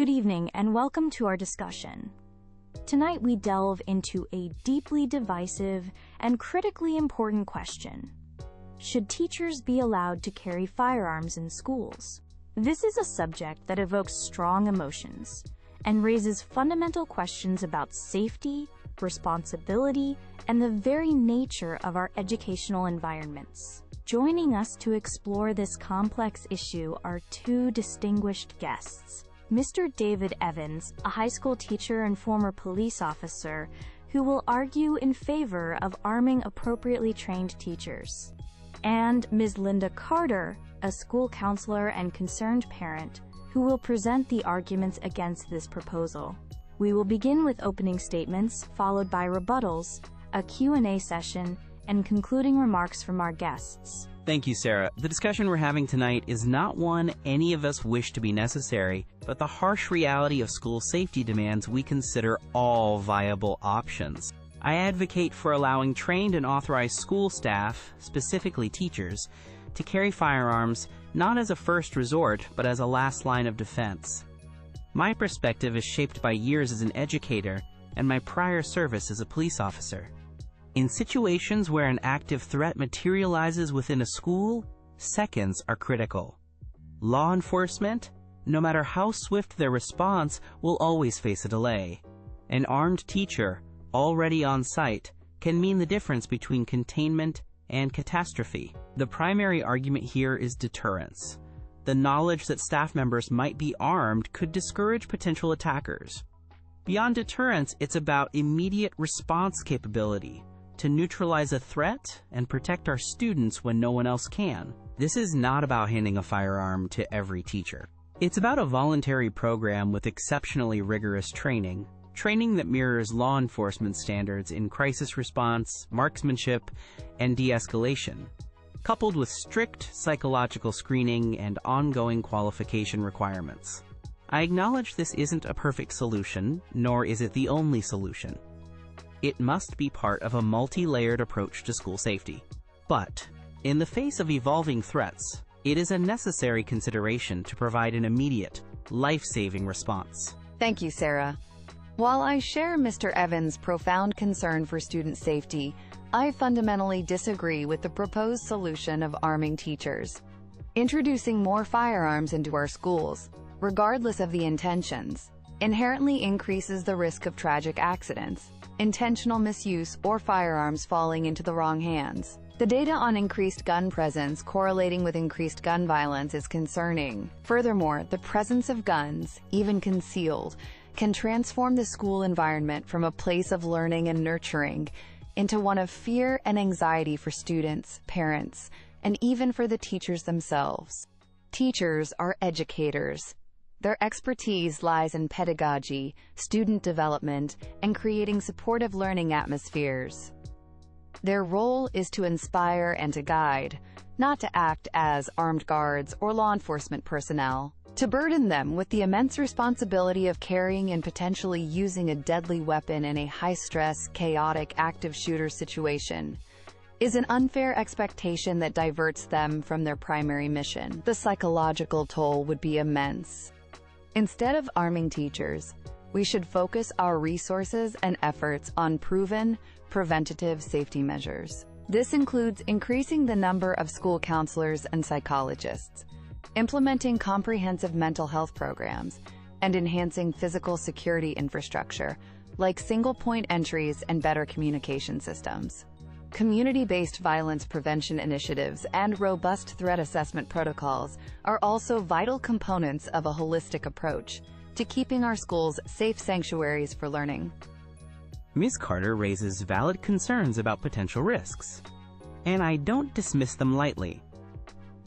Good evening and welcome to our discussion. Tonight we delve into a deeply divisive and critically important question. Should teachers be allowed to carry firearms in schools? This is a subject that evokes strong emotions and raises fundamental questions about safety, responsibility, and the very nature of our educational environments. Joining us to explore this complex issue are two distinguished guests. Mr. David Evans, a high school teacher and former police officer, who will argue in favor of arming appropriately trained teachers. And Ms. Linda Carter, a school counselor and concerned parent, who will present the arguments against this proposal. We will begin with opening statements, followed by rebuttals, a Q&A session, and concluding remarks from our guests. Thank you, Sarah. The discussion we're having tonight is not one any of us wish to be necessary, but the harsh reality of school safety demands we consider all viable options. I advocate for allowing trained and authorized school staff, specifically teachers, to carry firearms not as a first resort, but as a last line of defense. My perspective is shaped by years as an educator and my prior service as a police officer. In situations where an active threat materializes within a school, seconds are critical. Law enforcement, no matter how swift their response, will always face a delay. An armed teacher, already on site, can mean the difference between containment and catastrophe. The primary argument here is deterrence. The knowledge that staff members might be armed could discourage potential attackers. Beyond deterrence, it's about immediate response capability, to neutralize a threat and protect our students when no one else can. This is not about handing a firearm to every teacher. It's about a voluntary program with exceptionally rigorous training that mirrors law enforcement standards in crisis response, marksmanship, and de-escalation, coupled with strict psychological screening and ongoing qualification requirements. I acknowledge this isn't a perfect solution, nor is it the only solution. It must be part of a multi-layered approach to school safety. But, in the face of evolving threats, it is a necessary consideration to provide an immediate, life-saving response. Thank you, Sarah. While I share Mr. Evans' profound concern for student safety, I fundamentally disagree with the proposed solution of arming teachers. Introducing more firearms into our schools, regardless of the intentions, inherently increases the risk of tragic accidents, intentional misuse, or firearms falling into the wrong hands. The data on increased gun presence correlating with increased gun violence is concerning. Furthermore, the presence of guns, even concealed, can transform the school environment from a place of learning and nurturing into one of fear and anxiety for students, parents, and even for the teachers themselves. Teachers are educators. Their expertise lies in pedagogy, student development, and creating supportive learning atmospheres. Their role is to inspire and to guide, not to act as armed guards or law enforcement personnel. To burden them with the immense responsibility of carrying and potentially using a deadly weapon in a high-stress, chaotic, active shooter situation is an unfair expectation that diverts them from their primary mission. The psychological toll would be immense. Instead of arming teachers, we should focus our resources and efforts on proven, preventative safety measures. This includes increasing the number of school counselors and psychologists, implementing comprehensive mental health programs, and enhancing physical security infrastructure, like single-point entries and better communication systems. Community-based violence prevention initiatives and robust threat assessment protocols are also vital components of a holistic approach to keeping our schools safe sanctuaries for learning. Ms. Carter raises valid concerns about potential risks, and I don't dismiss them lightly.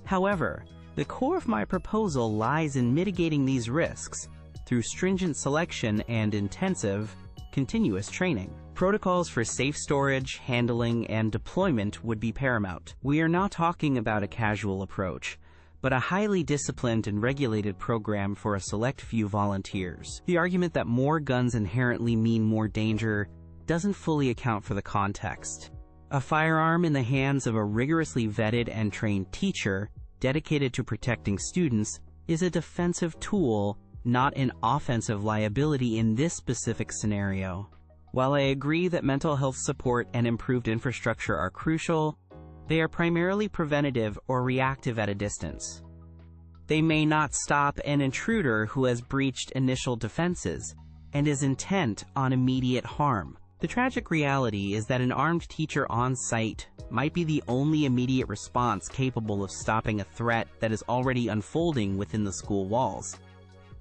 However, the core of my proposal lies in mitigating these risks through stringent selection and intensive, continuous training. Protocols for safe storage, handling, and deployment would be paramount. We are not talking about a casual approach, but a highly disciplined and regulated program for a select few volunteers. The argument that more guns inherently mean more danger doesn't fully account for the context. A firearm in the hands of a rigorously vetted and trained teacher dedicated to protecting students is a defensive tool not an offensive liability in this specific scenario. While I agree that mental health support and improved infrastructure are crucial, they are primarily preventative or reactive at a distance. They may not stop an intruder who has breached initial defenses and is intent on immediate harm. The tragic reality is that an armed teacher on site might be the only immediate response capable of stopping a threat that is already unfolding within the school walls,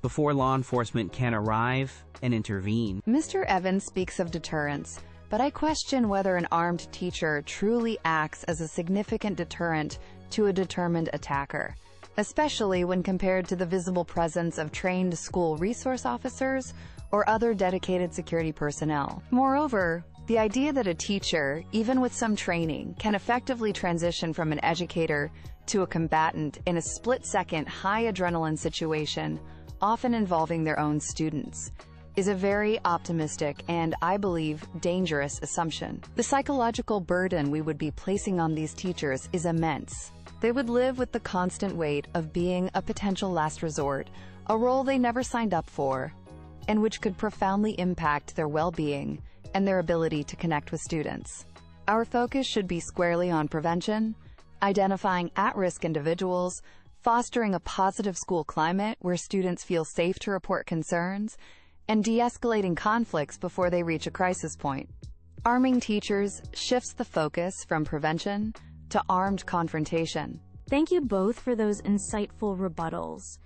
before law enforcement can arrive and intervene. Mr. Evans speaks of deterrence, but I question whether an armed teacher truly acts as a significant deterrent to a determined attacker, especially when compared to the visible presence of trained school resource officers or other dedicated security personnel. Moreover, the idea that a teacher, even with some training, can effectively transition from an educator to a combatant in a split-second high-adrenaline situation, often involving their own students, is a very optimistic and, I believe, dangerous assumption. The psychological burden we would be placing on these teachers is immense. They would live with the constant weight of being a potential last resort, a role they never signed up for, and which could profoundly impact their well-being and their ability to connect with students. Our focus should be squarely on prevention, identifying at-risk individuals, fostering a positive school climate where students feel safe to report concerns, and de-escalating conflicts before they reach a crisis point. Arming teachers shifts the focus from prevention to armed confrontation. Thank you both for those insightful rebuttals.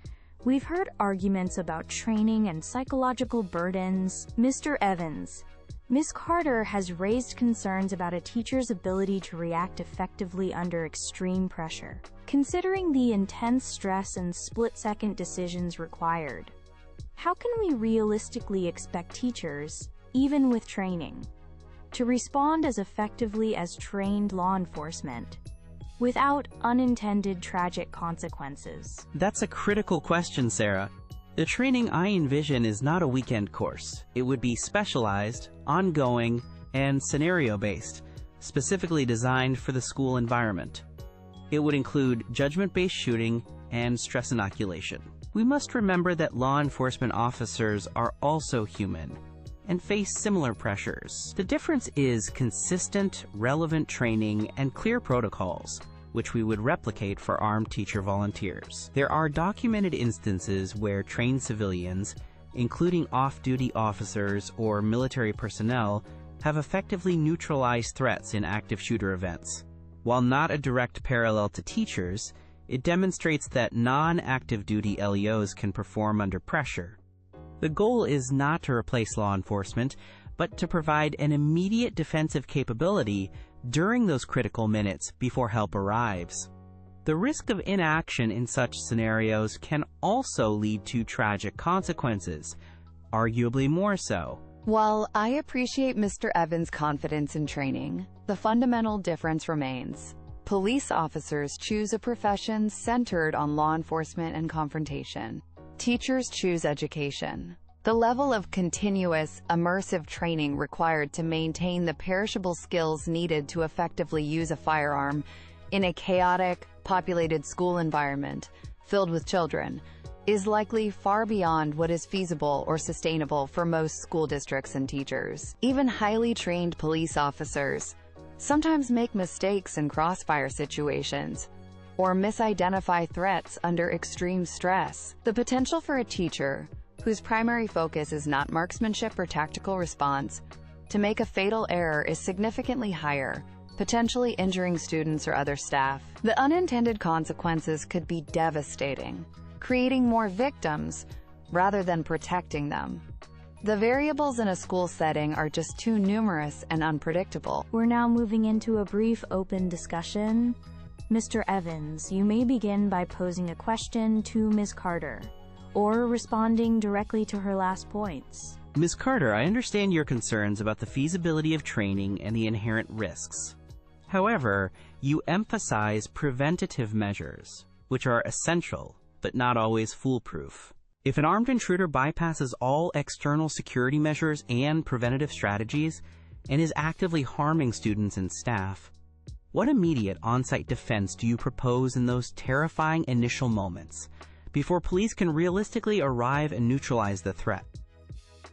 We've heard arguments about training and psychological burdens. Mr. Evans, Ms. Carter has raised concerns about a teacher's ability to react effectively under extreme pressure. Considering the intense stress and split-second decisions required, how can we realistically expect teachers, even with training, to respond as effectively as trained law enforcement, without unintended tragic consequences? That's a critical question, Sarah. The training I envision is not a weekend course. It would be specialized, ongoing, and scenario-based, specifically designed for the school environment. It would include judgment-based shooting and stress inoculation. We must remember that law enforcement officers are also human and face similar pressures. The difference is consistent, relevant training and clear protocols, which we would replicate for armed teacher volunteers. There are documented instances where trained civilians, including off-duty officers or military personnel, have effectively neutralized threats in active shooter events. While not a direct parallel to teachers, it demonstrates that non-active duty LEOs can perform under pressure. The goal is not to replace law enforcement, but to provide an immediate defensive capability during those critical minutes before help arrives. The risk of inaction in such scenarios can also lead to tragic consequences, arguably more so. While I appreciate Mr. Evans' confidence in training, the fundamental difference remains. Police officers choose a profession centered on law enforcement and confrontation. Teachers choose education. The level of continuous, immersive training required to maintain the perishable skills needed to effectively use a firearm in a chaotic, populated school environment filled with children is likely far beyond what is feasible or sustainable for most school districts and teachers. Even highly trained police officers sometimes make mistakes in crossfire situations or misidentify threats under extreme stress. The potential for a teacher, whose primary focus is not marksmanship or tactical response, to make a fatal error is significantly higher, potentially injuring students or other staff. The unintended consequences could be devastating, creating more victims rather than protecting them. The variables in a school setting are just too numerous and unpredictable. We're now moving into a brief open discussion. Mr. Evans, you may begin by posing a question to Ms. Carter, or responding directly to her last points. Ms. Carter, I understand your concerns about the feasibility of training and the inherent risks. However, you emphasize preventative measures, which are essential, but not always foolproof. If an armed intruder bypasses all external security measures and preventative strategies and is actively harming students and staff, what immediate on-site defense do you propose in those terrifying initial moments before police can realistically arrive and neutralize the threat?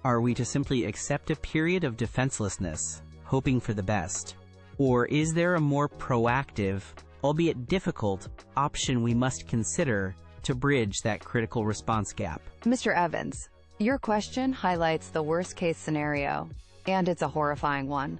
Are we to simply accept a period of defenselessness, hoping for the best? Or is there a more proactive, albeit difficult, option we must consider to bridge that critical response gap? Mr. Evans, your question highlights the worst-case scenario, and it's a horrifying one.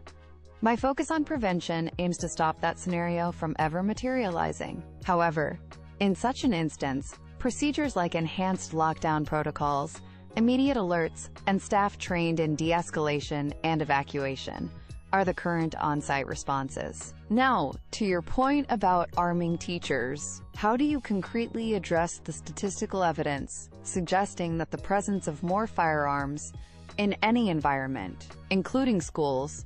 My focus on prevention aims to stop that scenario from ever materializing. However, in such an instance, procedures like enhanced lockdown protocols, immediate alerts, and staff trained in de-escalation and evacuation are the current on-site responses. Now, to your point about arming teachers, how do you concretely address the statistical evidence suggesting that the presence of more firearms in any environment, including schools,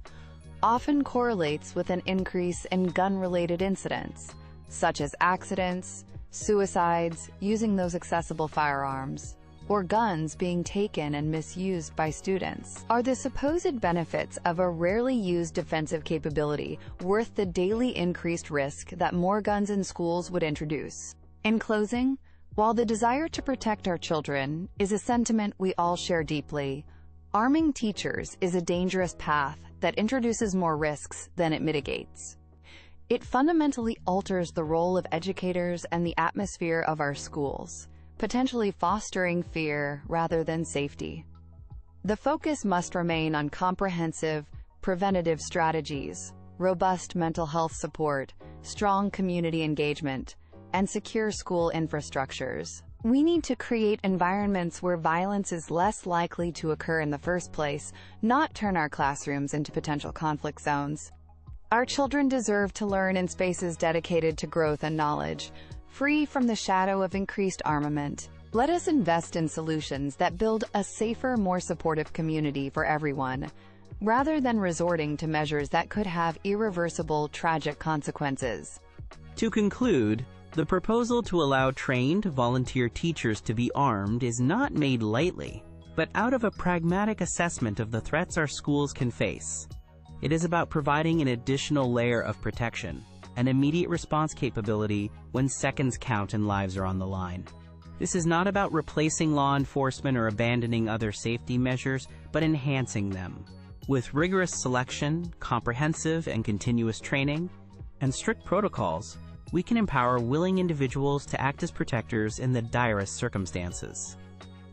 often correlates with an increase in gun-related incidents, such as accidents, suicides using those accessible firearms, or guns being taken and misused by students? Are the supposed benefits of a rarely used defensive capability worth the daily increased risk that more guns in schools would introduce? In closing, while the desire to protect our children is a sentiment we all share deeply, arming teachers is a dangerous path that introduces more risks than it mitigates. It fundamentally alters the role of educators and the atmosphere of our schools, potentially fostering fear rather than safety. The focus must remain on comprehensive, preventative strategies, robust mental health support, strong community engagement, and secure school infrastructures. We need to create environments where violence is less likely to occur in the first place, not turn our classrooms into potential conflict zones. Our children deserve to learn in spaces dedicated to growth and knowledge, free from the shadow of increased armament. Let us invest in solutions that build a safer, more supportive community for everyone, rather than resorting to measures that could have irreversible, tragic consequences. To conclude, the proposal to allow trained volunteer teachers to be armed is not made lightly, but out of a pragmatic assessment of the threats our schools can face. It is about providing an additional layer of protection, an immediate response capability when seconds count and lives are on the line. This is not about replacing law enforcement or abandoning other safety measures, but enhancing them. With rigorous selection, comprehensive and continuous training, and strict protocols, we can empower willing individuals to act as protectors in the direst circumstances.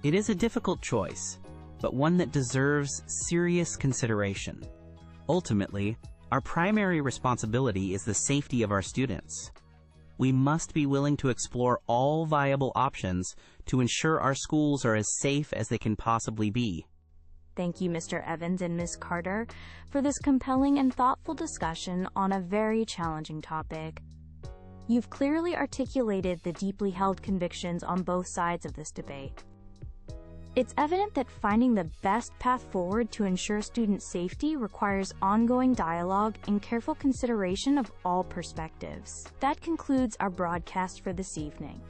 It is a difficult choice, but one that deserves serious consideration. Ultimately, our primary responsibility is the safety of our students. We must be willing to explore all viable options to ensure our schools are as safe as they can possibly be. Thank you, Mr. Evans and Ms. Carter, for this compelling and thoughtful discussion on a very challenging topic. You've clearly articulated the deeply held convictions on both sides of this debate. It's evident that finding the best path forward to ensure student safety requires ongoing dialogue and careful consideration of all perspectives. That concludes our broadcast for this evening.